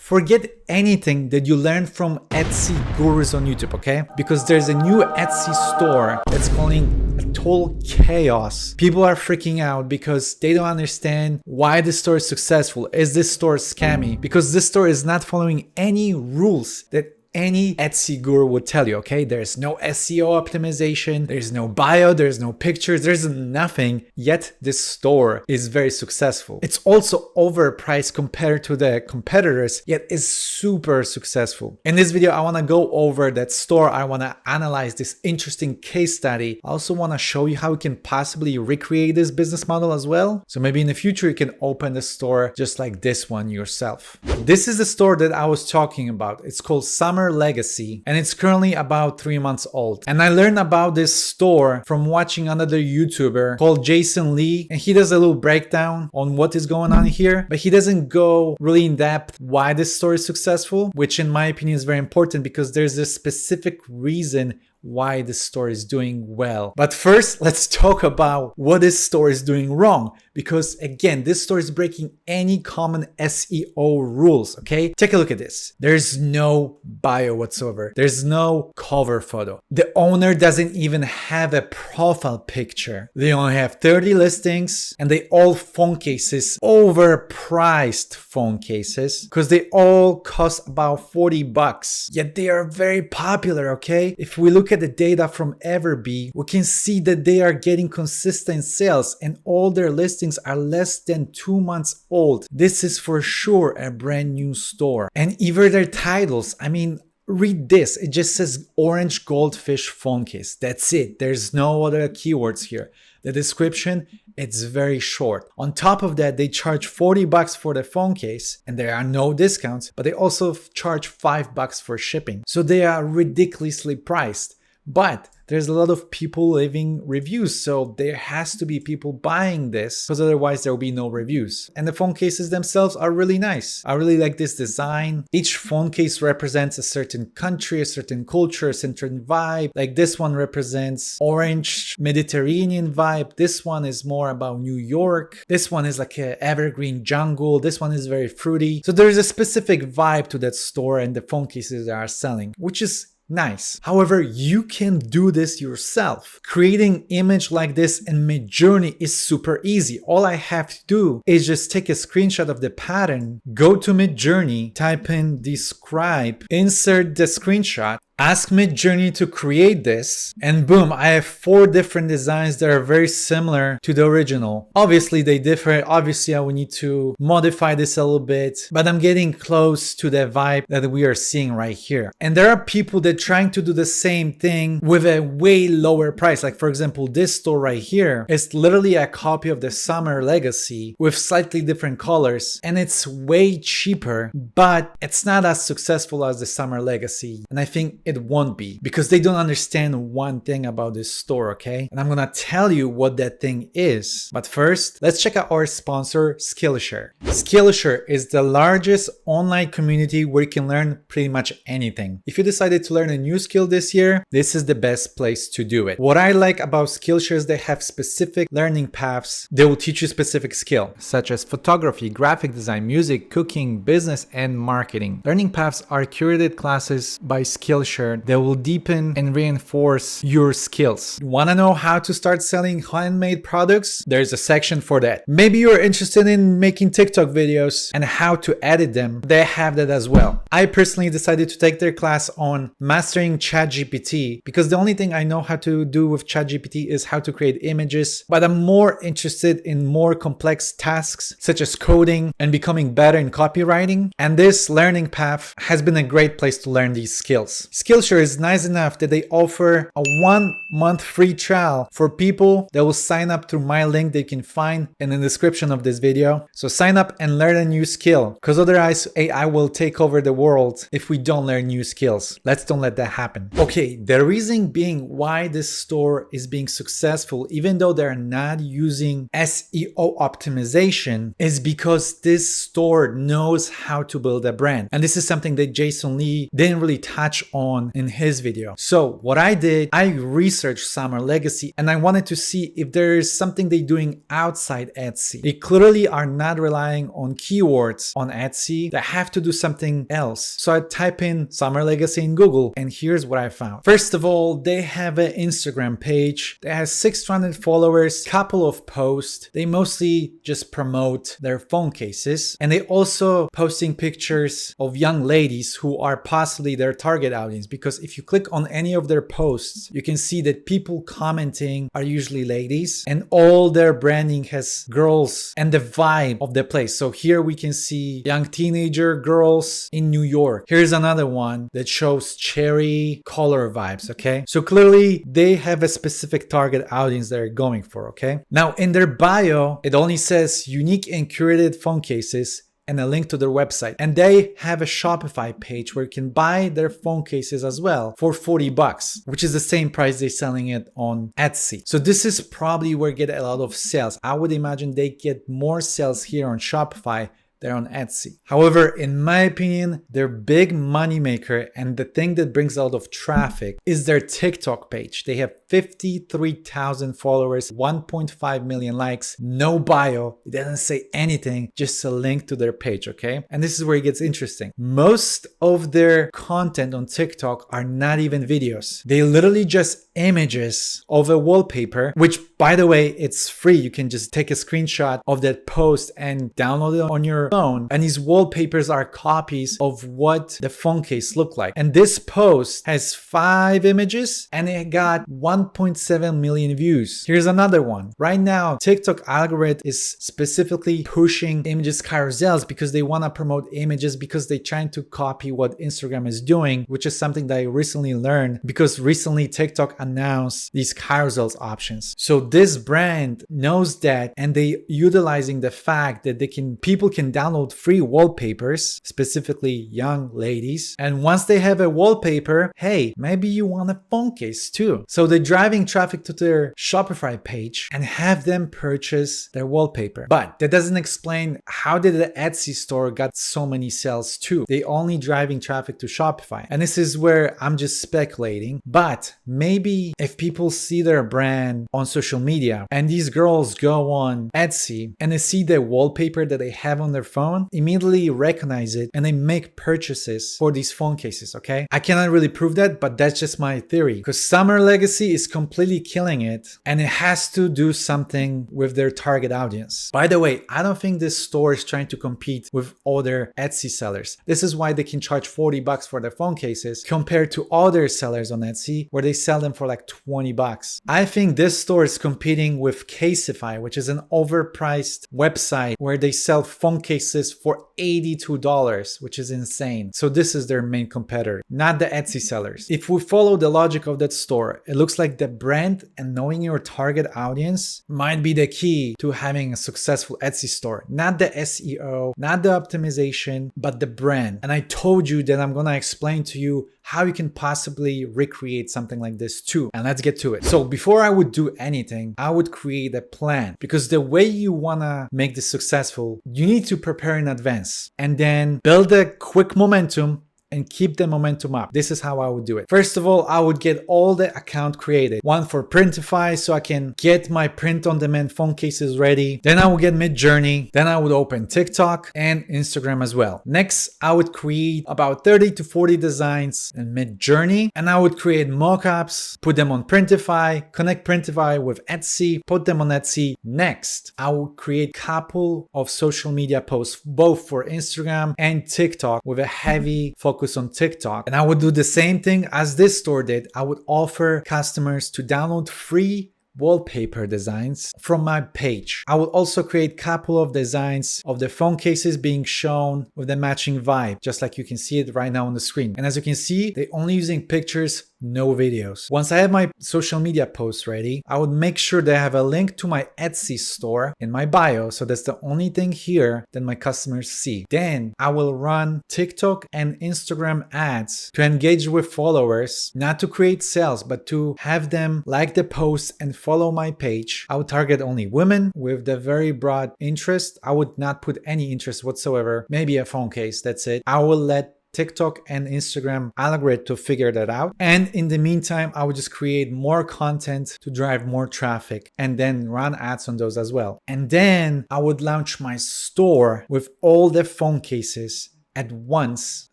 forget anything that you learned from Etsy gurus on YouTube, okay? Because there's a new Etsy store that's calling a total chaos. People are freaking out because they don't understand why this store is successful. Is this store scammy? Because this store is not following any rules that any Etsy guru would tell you, okay? There's no SEO optimization, there's no bio, there's no pictures, there's nothing, yet this store is very successful. It's also overpriced compared to the competitors, yet is super successful. In this video, I want to go over that store. I want to analyze this interesting case study. I also want to show you how you can possibly recreate this business model as well. So maybe in the future, you can open the store just like this one yourself. This is the store that I was talking about. It's called Summer Legacy, and it's currently about 3 months old. And I learned about this store from watching another YouTuber called Jason Lee, and he does a little breakdown on what is going on here, but he doesn't go really in depth why this store is successful, which in my opinion is very important because there's a specific reason why this store is doing well. But first, let's talk about what this store is doing wrong. Because again, this store is breaking any common SEO rules, okay? Take a look at this. There's no bio whatsoever. There's no cover photo. The owner doesn't even have a profile picture. They only have 30 listings and they all phone cases, overpriced phone cases, because they all cost about 40 bucks. Yet they are very popular, okay? If we look at the data from Everbee, we can see that they are getting consistent sales and all their listings are less than 2 months old. This is for sure a brand new store. And even their titles, I mean, read this. It just says orange goldfish phone case. That's it. There's no other keywords here. The description, it's very short. On top of that, they charge 40 bucks for the phone case and there are no discounts, but they also charge 5 bucks for shipping. So they are ridiculously priced. But there's a lot of people leaving reviews, so there has to be people buying this because otherwise there will be no reviews. And the phone cases themselves are really nice. I really like this design. Each phone case represents a certain country, a certain culture, a certain vibe. Like this one represents orange Mediterranean vibe. This one is more about New York. This one is like an evergreen jungle. This one is very fruity. So there's a specific vibe to that store and the phone cases they are selling, which is nice. However, you can do this yourself. Creating image like this in Midjourney is super easy. All I have to do is just take a screenshot of the pattern, go to Midjourney, type in describe, insert the screenshot, ask Midjourney to create this, and boom, I have 4 different designs that are very similar to the original. Obviously, they differ. Obviously, I will need to modify this a little bit, but I'm getting close to the vibe that we are seeing right here. And there are people that are trying to do the same thing with a way lower price. Like for example, this store right here is literally a copy of the Summer Legacy with slightly different colors, and it's way cheaper, but it's not as successful as the Summer Legacy. And I think it won't be because they don't understand one thing about this store, okay? And I'm gonna tell you what that thing is. But first, let's check out our sponsor, Skillshare. Skillshare is the largest online community where you can learn pretty much anything. If you decided to learn a new skill this year, this is the best place to do it. What I like about Skillshare is they have specific learning paths. They will teach you specific skill, such as photography, graphic design, music, cooking, business, and marketing. Learning paths are curated classes by Skillshare that will deepen and reinforce your skills. You want to know how to start selling handmade products? There's a section for that. Maybe you're interested in making TikTok videos and how to edit them. They have that as well. I personally decided to take their class on mastering ChatGPT because the only thing I know how to do with ChatGPT is how to create images, but I'm more interested in more complex tasks such as coding and becoming better in copywriting. And this learning path has been a great place to learn these skills. Skillshare is nice enough that they offer a 1-month free trial for people that will sign up through my link that you can find in the description of this video. So sign up and learn a new skill because otherwise AI will take over the world if we don't learn new skills. Let's don't let that happen. Okay, the reason being why this store is being successful, even though they're not using SEO optimization, is because this store knows how to build a brand. And this is something that Jason Lee didn't really touch on on in his video. So what I did, I researched Summer Legacy and I wanted to see if there is something they're doing outside Etsy. They clearly are not relying on keywords on Etsy. They have to do something else. So I type in Summer Legacy in Google and here's what I found. First of all, they have an Instagram page that has 600 followers, couple of posts. They mostly just promote their phone cases, and they also posting pictures of young ladies who are possibly their target audience, because if you click on any of their posts, you can see that people commenting are usually ladies, and all their branding has girls and the vibe of the place. So here we can see young teenager girls in New York. Here's another one that shows cherry color vibes, okay? So clearly they have a specific target audience they're going for, okay? Now in their bio, it only says unique and curated phone cases and a link to their website. And they have a Shopify page where you can buy their phone cases as well for $40, which is the same price they're selling it on Etsy. So this is probably where they get a lot of sales. I would imagine they get more sales here on Shopify than on Etsy. However, in my opinion, their big money maker and the thing that brings a lot of traffic is their TikTok page. They have 53,000 followers, 1.5 million likes, no bio. It doesn't say anything, just a link to their page, okay? And this is where it gets interesting. Most of their content on TikTok are not even videos. They literally just images of a wallpaper, which by the way, it's free. You can just take a screenshot of that post and download it on your phone. And these wallpapers are copies of what the phone case looked like. And this post has 5 images and it got 1.7 million views. Here's another one. Right now, TikTok algorithm is specifically pushing images carousels because they want to promote images, because they're trying to copy what Instagram is doing, which is something that I recently learned because recently TikTok announced these carousels options. So this brand knows that, and they utilizing the fact that people can download free wallpapers, specifically young ladies. And once they have a wallpaper, hey, maybe you want a phone case too. So they're driving traffic to their Shopify page and have them purchase their wallpaper. But that doesn't explain how did the Etsy store got so many sales too. They only driving traffic to Shopify. And this is where I'm just speculating, but maybe if people see their brand on social media and these girls go on Etsy and they see the wallpaper that they have on their phone, immediately recognize it and they make purchases for these phone cases, okay? I cannot really prove that, but that's just my theory, because Summer Legacy is completely killing it and it has to do something with their target audience. By the way, I don't think this store is trying to compete with other Etsy sellers. This is why they can charge $40 for their phone cases compared to other sellers on Etsy where they sell them for like $20. I think this store is competing with Caseify, which is an overpriced website where they sell phone cases for $82, which is insane. So this is their main competitor, not the Etsy sellers. If we follow the logic of that store, it looks like the brand and knowing your target audience might be the key to having a successful Etsy store. Not the SEO, not the optimization, but the brand. And I told you that I'm gonna explain to you how you can possibly recreate something like this too. And let's get to it. So before I would do anything, I would create a plan, because the way you wanna make this successful, you need to prepare in advance and then build a quick momentum and keep the momentum up. This is how I would do it. First of all, I would get all the account created. One for Printify, so I can get my print-on-demand phone cases ready. Then I would get Midjourney. Then I would open TikTok and Instagram as well. Next, I would create about 30 to 40 designs in Midjourney, and I would create mockups, put them on Printify, connect Printify with Etsy, put them on Etsy. Next, I would create a couple of social media posts, both for Instagram and TikTok, with a heavy focus on TikTok. And I would do the same thing as this store did. I would offer customers to download free wallpaper designs from my page. I will also create a couple of designs of the phone cases being shown with the matching vibe, just like you can see it right now on the screen. And as you can see, they're only using pictures, no videos. Once I have my social media posts ready, I would make sure that I have a link to my Etsy store in my bio. So that's the only thing here that my customers see. Then I will run TikTok and Instagram ads to engage with followers, not to create sales, but to have them like the post and follow my page. I would target only women with the very broad interest. I would not put any interest whatsoever, maybe a phone case, that's it. I will let TikTok and Instagram algorithm to figure that out. And in the meantime, I would just create more content to drive more traffic and then run ads on those as well. And then I would launch my store with all the phone cases at once.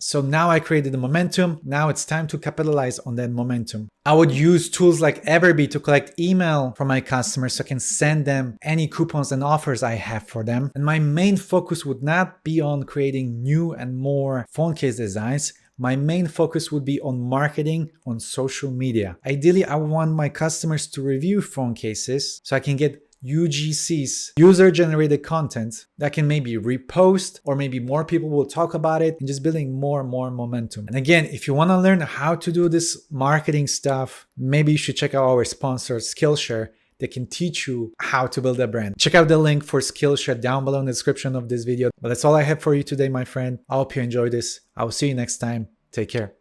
So now I created the momentum. Now it's time to capitalize on that momentum. I would use tools like Everbee to collect email from my customers so I can send them any coupons and offers I have for them. And my main focus would not be on creating new and more phone case designs. My main focus would be on marketing on social media. Ideally, I want my customers to review phone cases so I can get UGCs, user-generated content that can maybe repost, or maybe more people will talk about it, and just building more and more momentum. And again, if you want to learn how to do this marketing stuff, maybe you should check out our sponsor, Skillshare. They can teach you how to build a brand. Check out the link for Skillshare down below in the description of this video. But that's all I have for you today, my friend. I hope you enjoyed this. I will see you next time. Take care.